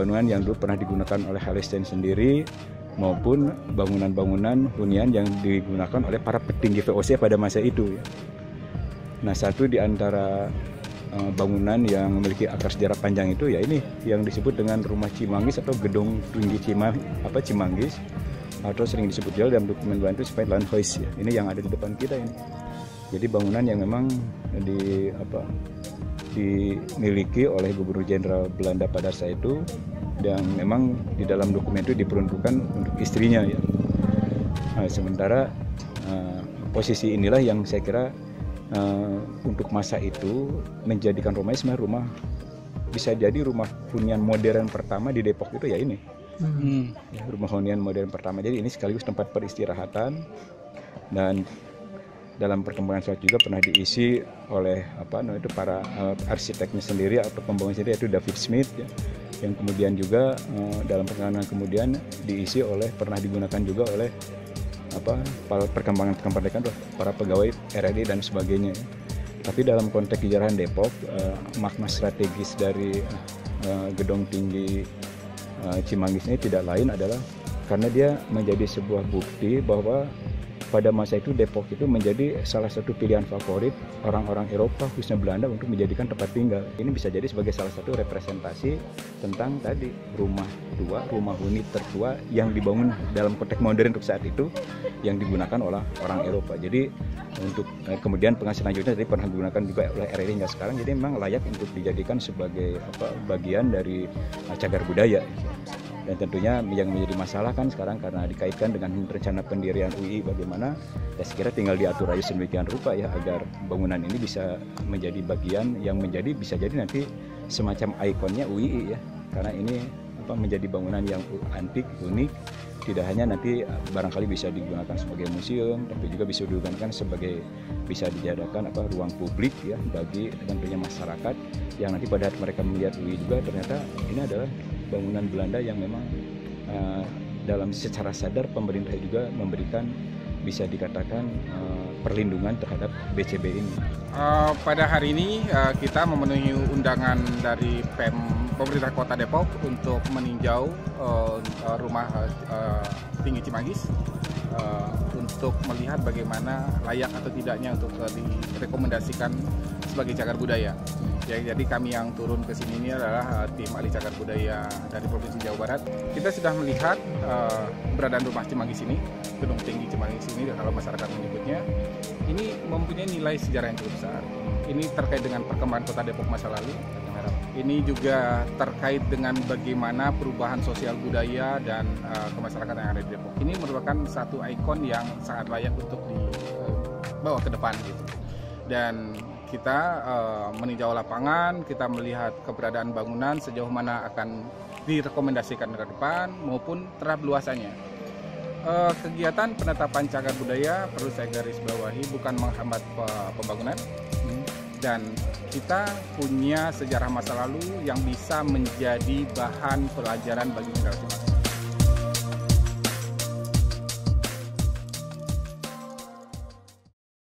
bangunan-bangunan yang dulu pernah digunakan oleh Hallestein sendiri maupun bangunan-bangunan hunian yang digunakan oleh para petinggi VOC pada masa itu. Nah, satu di antara bangunan yang memiliki akar sejarah panjang itu ya ini yang disebut dengan Rumah Cimanggis atau Gedung Tinggi Cimanggis, atau sering disebut juga dalam dokumen Belanda itu Spijtlandhuis ya. Ini yang ada di depan kita ini. Jadi bangunan yang memang dimiliki oleh Gubernur Jenderal Belanda pada saat itu, dan memang di dalam dokumen itu diperuntukkan untuk istrinya ya. Nah, sementara posisi inilah yang saya kira untuk masa itu menjadikan rumah ini rumah, bisa jadi rumah hunian modern pertama di Depok itu ya ini. Ya, rumah hunian modern pertama. Jadi ini sekaligus tempat peristirahatan, dan dalam perkembangan saat juga pernah diisi oleh para arsiteknya sendiri atau pembangun sendiri, yaitu David Smith ya, yang kemudian juga dalam perkembangan kemudian diisi oleh, pernah digunakan juga oleh perkembangan kemerdekaan para pegawai RRI dan sebagainya. Tapi dalam konteks kejarahan Depok, makna strategis dari Gedung Tinggi Cimanggis ini tidak lain adalah karena dia menjadi sebuah bukti bahwa pada masa itu Depok itu menjadi salah satu pilihan favorit orang-orang Eropa, khususnya Belanda, untuk menjadikan tempat tinggal. Ini bisa jadi sebagai salah satu representasi tentang tadi rumah tua, rumah huni tertua yang dibangun dalam konteks modern untuk saat itu, yang digunakan oleh orang Eropa. Jadi untuk kemudian pengasihan lanjutnya tadi pernah digunakan juga oleh RRI hingga sekarang. Jadi memang layak untuk dijadikan sebagai bagian dari cagar budaya. Dan tentunya yang menjadi masalah kan sekarang karena dikaitkan dengan rencana pendirian UI bagaimana, ya sekira tinggal diatur aja sedemikian rupa ya agar bangunan ini bisa menjadi bagian yang bisa jadi nanti semacam ikonnya UI ya, karena ini menjadi bangunan yang antik, unik, tidak hanya nanti barangkali bisa digunakan sebagai museum, tapi juga bisa digunakan sebagai, bisa dijadikan ruang publik ya bagi tentunya masyarakat yang nanti pada saat mereka melihat UI juga ternyata ini adalah bangunan Belanda yang memang dalam secara sadar pemerintah juga memberikan, bisa dikatakan perlindungan terhadap BCB ini. Pada hari ini kita memenuhi undangan dari pemerintah Kota Depok untuk meninjau rumah Tinggi Cimanggis untuk melihat bagaimana layak atau tidaknya untuk direkomendasikan sebagai cagar budaya. Ya, jadi kami yang turun ke sini ini adalah tim ahli cagar budaya dari Provinsi Jawa Barat. Kita sudah melihat keberadaan rumah Cimanggis ini, Gedung Tinggi Cimanggis ini kalau masyarakat menyebutnya. Ini mempunyai nilai sejarah yang cukup besar. Ini terkait dengan perkembangan Kota Depok masa lalu. Ini juga terkait dengan bagaimana perubahan sosial budaya dan kemasyarakatan yang ada di Depok. Ini merupakan satu ikon yang sangat layak untuk dibawa ke depan gitu. Dan kita meninjau lapangan, kita melihat keberadaan bangunan sejauh mana akan direkomendasikan ke depan maupun terhadap luasannya. Kegiatan penetapan cagar budaya perlu saya garis bawahi bukan menghambat pembangunan, dan kita punya sejarah masa lalu yang bisa menjadi bahan pelajaran bagi generasi masa